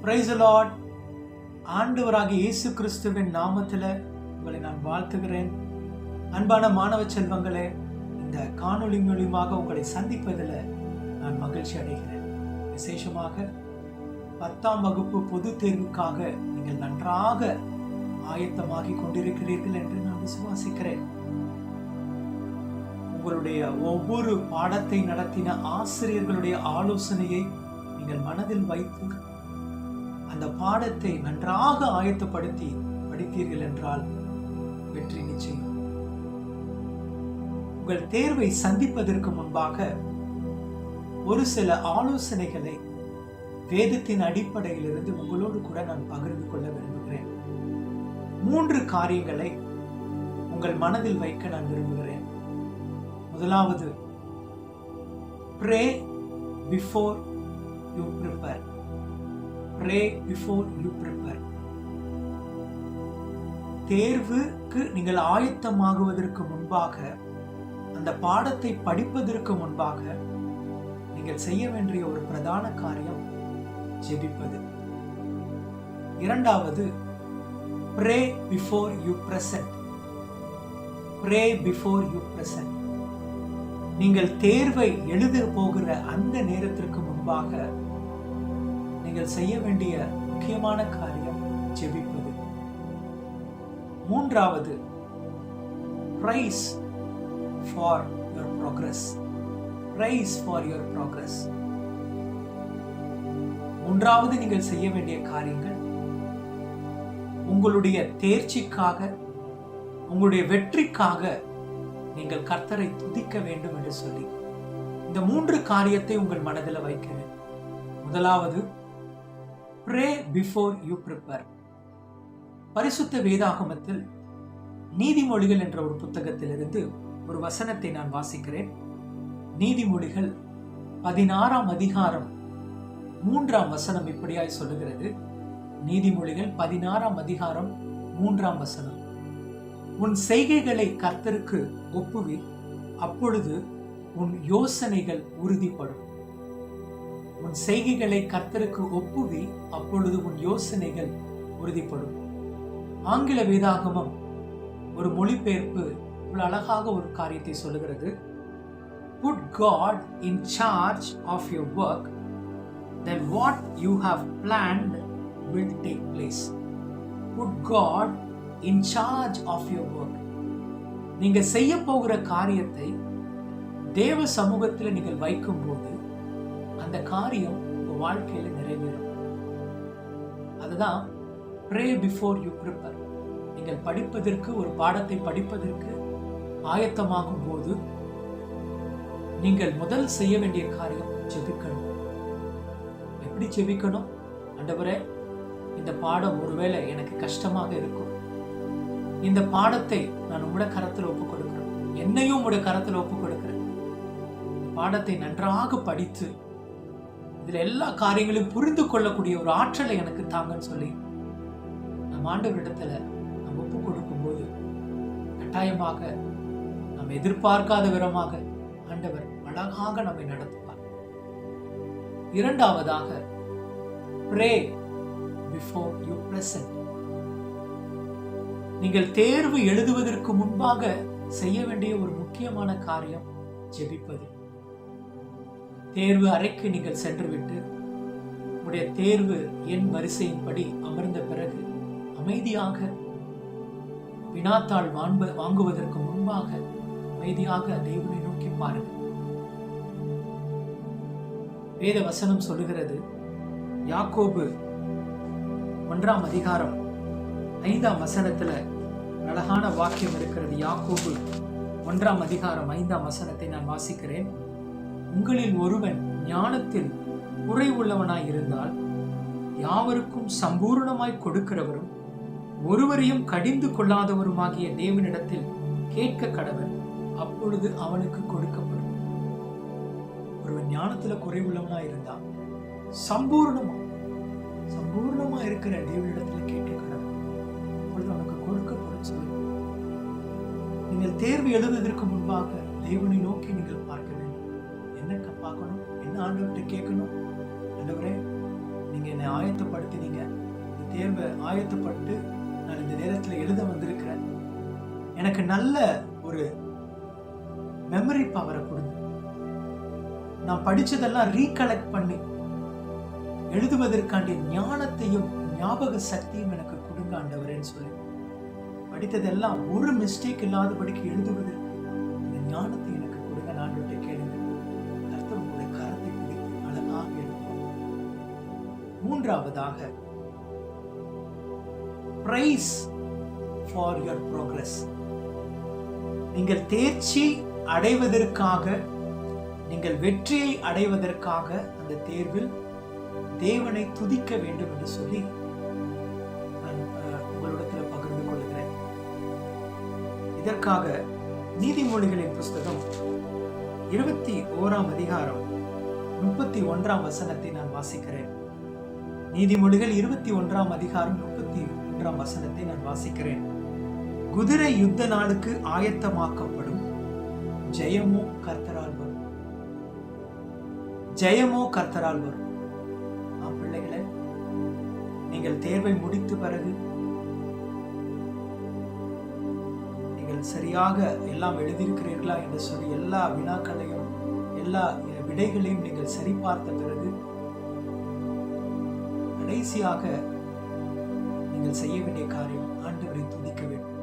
Praise the Lord. ஆண்டவராகிய இயேசு கிறிஸ்துவின் நாமத்தில் உங்களை நான் வாழ்த்துகிறேன். அன்பான மாணவ செல்வங்களே, இந்த காணொளி மூலமாக உங்களை சந்திப்பதில் நான் மகிழ்ச்சி அடைகிறேன். விசேஷமாக 10ஆம் வகுப்பு பொது தேர்வுக்காக நீங்கள் நன்றாக ஆயத்தமாகி கொண்டிருக்கிறீர்கள் என்று நான் விசுவாசிக்கிறேன். உங்களுடைய ஒவ்வொரு பாடத்தை நடத்தின ஆசிரியர்களுடைய ஆலோசனையை நீங்கள் மனதில் வைத்து அந்த பாடத்தை நன்றாக ஆயத்தப்படுத்தி படித்தீர்கள் என்றால் வெற்றி நிச்சயம். உங்கள் தேர்வை சந்திப்பதற்கு முன்பாக ஒரு சில ஆலோசனைகளை வேதத்தின் அடிப்படையிலிருந்து உங்களோடு கூட நான் பகிர்ந்து கொள்ள விரும்புகிறேன். 3 காரியங்களை உங்கள் மனதில் வைக்க நான் விரும்புகிறேன். முதலாவது, pray before you prepare. Pray before you prepare. தேர்வுக்கு நீங்கள் ஆயத்தமாகுவதற்கு முன்பாக, அந்த பாடத்தை படிப்பதற்கு முன்பாக நீங்கள் செய்ய வேண்டிய ஒரு பிரதான காரியம் ஜெபிப்பது. இரண்டாவது, pray before you present. Pray before you present. நீங்கள் தேர்வை எழுத போகிற அந்த நேரத்திற்கு முன்பாக நீங்கள் செய்ய வேண்டிய முக்கியமான காரியம் ஜெபிப்பது. மூன்றாவது, praise for your progress. Praise for your progress. மூன்றாவது நீங்கள் செய்ய வேண்டிய காரியங்கள் உங்களுடைய தேர்ச்சிக்காக, உங்களுடைய வெற்றிக்காக நீங்கள் கர்த்தரை துதிக்க வேண்டும் என்று சொல்லி இந்த 3 காரியத்தை உங்கள் மனதில் வைக்கிறேன். முதலாவது, pray before you prepare. பரிசுத்த வேதாகமத்தில் நீதிமொழிகள் என்ற ஒரு புத்தகத்திலிருந்து ஒரு வசனத்தை நான் வாசிக்கிறேன். நீதிமொழிகள் 16ஆம் அதிகாரம் 3ஆம் வசனம் இப்படியாய் சொல்லுகிறது. நீதிமொழிகள் 16ஆம் அதிகாரம் 3ஆம் வசனம்: உன் செய்கைகளை கர்த்தருக்கு ஒப்புவி, அப்பொழுது உன் யோசனைகள் உறுதிப்படும். உன் செய்கைகளை கர்த்தருக்கு ஒப்புவி, அப்பொழுது உன் யோசனைகள் உறுதிப்படும். ஆங்கில வேதாகமம் ஒரு மொழிபெயர்ப்பு இவ்வளவு அழகாக ஒரு காரியத்தை சொல்லுகிறது. Put God in charge of your work, then what you have planned will take place. Put God in charge of your work. நீங்க செய்ய போகிற காரியத்தை தேவ சமூகத்தில் நீங்கள் வைக்கும் போது அந்த காரியம் உங்க வாழ்க்கையில நிறைவேறும். அதுதான் pray before you prepare. நீங்கள் படிப்பதற்கு, ஒரு பாடத்தை படிப்பதற்கு ஆயத்தமாகும் போது நீங்கள் முதல் செய்ய வேண்டிய காரியம் ஜெபிக்கணும். எப்படி ஜெபிக்கணும்? ஆண்டவரே, இந்த பாடம் ஒருவேளை எனக்கு கஷ்டமாக இருக்கும், இந்த பாடத்தை நான் உங்களுடைய கரத்தில் ஒப்புக் கொடுக்கிறேன், என்னையும் உங்களுடைய கரத்தில் ஒப்புக் கொடுக்கிறேன். இந்த பாடத்தை நன்றாக படித்து இதுல எல்லா காரியங்களையும் புரிந்து கொள்ளக்கூடிய ஒரு ஆற்றலை எனக்கு தாங்கன்னு சொல்லி நம் ஆண்டவரிடத்துல நாம் ஒப்புக் கொடுக்கும் போது கட்டாயமாக நாம் எதிர்பார்க்காத விதமாக ஆண்டவர் அழகாக நம்மை நடத்துவார். இரண்டாவதாக, pray before you present. நீங்கள் தேர்வு எழுதுவதற்கு முன்பாக செய்ய வேண்டிய ஒரு முக்கியமான காரியம் ஜெபிப்பது. தேர்வு அறைக்கு நீங்கள் சென்றுவிட்டு உங்களுடைய தேர்வு எண் வரிசையின்படி அமர்ந்த பிறகு அமைதியாக வினாத்தாள் வாங்குவதற்கு முன்பாக அமைதியாக தேவனை நோக்கி பாருங்கள். வேத வசனம் சொல்லுகிறது, யாக்கோபு 1ஆம் அதிகாரம் 5ஆம் வசனத்துல அழகான வாக்கியம் இருக்கிறது. யாக்கோபு 1ஆம் அதிகாரம் 5ஆம் வசனத்தை நான் வாசிக்கிறேன். உங்களில் ஒருவன் ஞானத்தில் குறை உள்ளவனாய் இருந்தால் யாவருக்கும் சம்பூர்ணமாய் கொடுக்கிறவரும் ஒருவரையும் கடிந்து கொள்ளாதவருமாகிய தேவனிடத்தில் கேட்க கடவன், அப்பொழுது அவனுக்கு கொடுக்கப்படும். ஒருவன் ஞானத்துல குறை உள்ளவனா இருந்தால் சம்பூர்ணமா இருக்கிற தேவனிடத்துல கேட்க கடவன், அப்பொழுது அவனுக்கு கொடுக்கப்படும் சொல்லி நீங்கள் தேர்வு எழுதுவதற்கு முன்பாக தேவனை நோக்கி நீங்கள் பார்க்க வேண்டும். என்ன பார்க்கணும்? என்ன ஆண்டவர்கிட்ட கேட்கணும்? ஆண்டவரே, நீங்க நீங்கள் என்னை ஆயத்தப்படுத்தினீங்க. இந்த தேர்வை ஆயத்தப்பட்டு நான் இந்த நேரத்தில் எழுத வந்திருக்கிறேன். எனக்கு நல்ல ஒரு மெமரி பவரை கொடுங்க. நான் படிச்சதெல்லாம் ரீகலெக்ட் பண்ணி எழுதுவதற்காண்டிய ஞானத்தையும் ஞாபக சக்தியும் எனக்கு கொடுங்க ஆண்டவரேன்னு சொல்லி படித்ததெல்லாம் ஒரு மிஸ்டேக் இல்லாதபடிக்கு எழுதுவதற்கு இந்த ஞானத்தை எனக்கு கொடுங்க. ஆண்டவர்கிட்ட கேளுங்க. கர்த்தர் உங்களுடைய கரத்தை பிடித்து அழகாக எழுதுவார். மூன்றாவதாக, பிரைஸ் ஃபார் யுவர் ப்ரோக்ரஸ். நீங்கள் தேர்ச்சி அடைவதற்காக, நீங்கள் வெற்றியை அடைவதற்காக அந்த தேர்வில் தேவனை துதிக்க வேண்டும் என்று சொல்லி நான் உங்களிடத்தில் பகிர்ந்து கொள்கிறேன். இதற்காக நீதிமொழிகளின் புஸ்தகம் 21ஆம் அதிகாரம் 31ஆம் வசனத்தை நான் வாசிக்கிறேன். நீதிமொழிகள் 21ஆம் அதிகாரம் 31ஆம் வசனத்தை நான் வாசிக்கிறேன். குதிரை யுத்த நாளுக்கு ஆயத்தமாக்கப்படும், ஜெயமோ கர்த்தரால் வரும். ஜெயமோ கர்த்தரால் வரும். பிள்ளைகளே, நீங்கள் தேர்வை முடித்த பிறகு நீங்கள் சரியாக எல்லாம் எழுதியிருக்கிறீர்களா என்று சொல்லி எல்லா வினாக்களையும் எல்லா விடைகளையும் நீங்கள் சரி பார்த்த பிறகு கடைசியாக நீங்கள் செய்ய வேண்டிய காரியம் ஆண்டவரை துதிக்க வேண்டும்.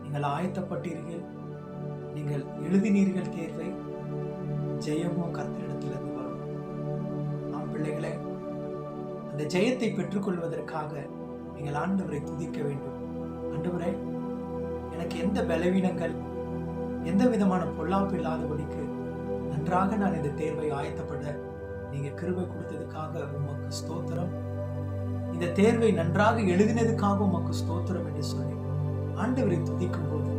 நீங்கள் ஆயத்தப்பட்டீர்கள், நீங்கள் எழுதினீர்கள் தேர்வை, ஜெயமோ கர்த்தரிடத்திலிருந்து வரும். ஆம் பிள்ளைகளே, அந்த ஜெயத்தை பெற்றுக்கொள்வதற்காக நீங்கள் ஆண்டவரை துதிக்க வேண்டும். ஆண்டவரே, எனக்கு எந்த பலவீனங்கள், எந்த விதமான பொல்லாப்பு இல்லாதபடிக்கு நன்றாக நான் இந்த தேர்வை ஆயத்தப்பட நீங்க கிருபை கொடுத்ததுக்காக உமக்கு ஸ்தோத்திரம். இந்த தேர்வை நன்றாக எழுதினதுக்காக உமக்கு ஸ்தோத்திரம் என்று சொல்லி ஆண்டவரை துதிக்கும் போது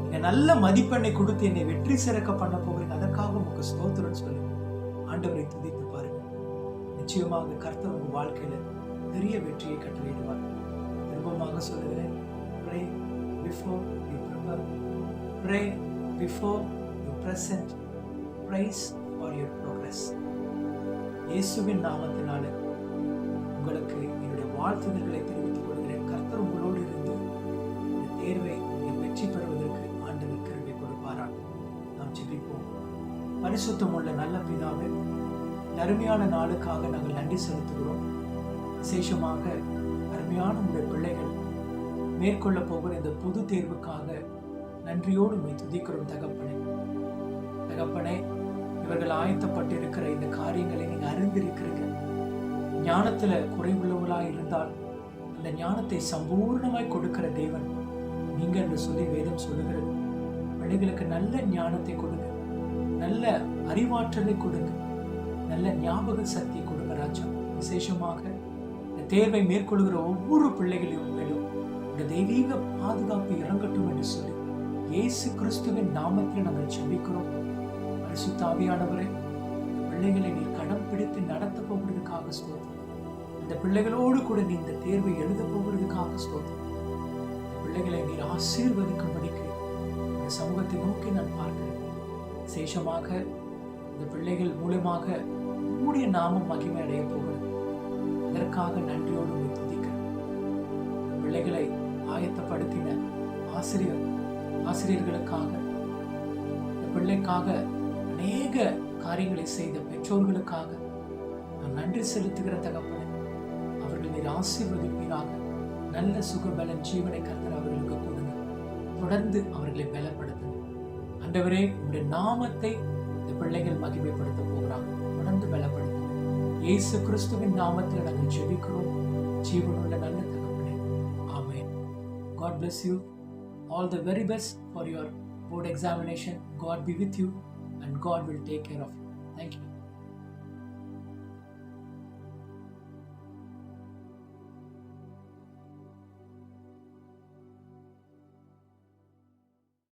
நீங்க நல்ல மதிப்பெண்ணை கொடுத்து என்னை வெற்றி சிறக்க பண்ண போகிறீங்க, அதற்காக உமக்கு ஸ்தோத்திரம் சொல்லி ஆண்டவரை துதித்து பாருங்க. நிச்சயமாக கர்த்தர் உங்க வாழ்க்கையில பெரிய வெற்றியை கட்டளையிடுவார். திரும்பமாக சொல்லுகிறேன், pray before you prepare, pray before you present, praise for your progress. இயேசுவின் நாமத்தினால உங்களுக்கு என்னுடைய வாழ்த்துதல்களை தெரிவித்துக் கொள்கிறேன். கர்த்தர் உங்களோடு இருந்து இந்த தேர்வை வெற்றி பெறுவதற்கு ஆண்டவர் கிருபை கொடுப்பாராக. நாம் ஜெபிப்போம். பரிசுத்தம் உள்ள நல்ல பிதாவே, அருமையான நாளுக்காக நாங்கள் நன்றி செலுத்துகிறோம். விசேஷமாக அருமையான உங்களுடைய பிள்ளைகள் மேற்கொள்ள போகிற இந்த பொது தேர்வுக்காக நன்றியோடு உம்மை துதிக்கிறோம் தகப்பனே. தகப்பனே, இவர்கள் ஆயத்தப்பட்டிருக்கிற இந்த காரியங்களை நீங்க அறிந்திருக்கிறீங்க. ஞானத்துல குறைவுள்ளவர்களாய் இருந்தால் அந்த ஞானத்தை சம்பூர்ணமாய் கொடுக்கிற தேவன் நீங்க என்று சொல்லி வேதம் சொல்லுகிறது. பிள்ளைகளுக்கு நல்ல ஞானத்தை கொடுங்க, நல்ல அறிவாற்றலை கொடுங்க, நல்ல ஞாபக சக்தியை கொடுங்க ராஜா. விசேஷமாக இந்த தேர்வை மேற்கொள்கிற ஒவ்வொரு பிள்ளைகளையும் மேலும் இந்த தெய்வீக பாதுகாப்பு இறங்கட்டும் என்று சொல்லி இயேசு கிறிஸ்துவின் நாமத்தில் நாங்கள் ஜெபிக்கிறோம். பரிசுத்த ஆவியானவரே, பிள்ளைகளை நீர் கடம் பிடித்து நடத்த போகிறதுக்காக ஸ்தோத்திரம். இந்த பிள்ளைகளோடு கூட நீ இந்த தேர்வை எழுத போகிறதுக்காக ஸ்தோத்திரம். பிள்ளைகளை நீர் ஆசீர்வதிக்கும்படிக்கு இந்த சமூகத்தை நோக்கி நான் பார்க்கிறேன். விசேஷமாக இந்த பிள்ளைகள் மூலமாக உம்முடைய நாமம் மகிமை அடைய போகிறது. அதற்காக நன்றியோடு உம்மை துதிக்கிறேன். பிள்ளைகளை ஆயத்தப்படுத்தின ஆசிரியர்களுக்காக, இந்த பிள்ளைக்காக அநேக காரியங்களை செய்த பெற்றோர்களுக்காக நான் நன்றி செலுத்துகிற தகப்பனே. அவர்கள் நீர் ஆசீர்வதிப்பீராக. நல்ல சுகபலன் ஜீவனை கர்த்தர் அவர்களுக்கு கொடுங்க. தொடர்ந்து அவர்களை பலப்படுத்துங்க. ஆண்டவரே, உங்களுடைய நாமத்தை இந்த பிள்ளைகள் மகிமைப்படுத்த போகிறாங்க. தொடர்ந்து பலப்படுத்துங்க. இயேசு கிறிஸ்துவின் நாமத்தில் நாங்கள் ஜெபிக்கிறோம் ஜீவனுள்ள நல்ல தகப்பனே. ஆமென். God bless you. All the very best for your board examination. God be with you and God will take care of you. Thank you.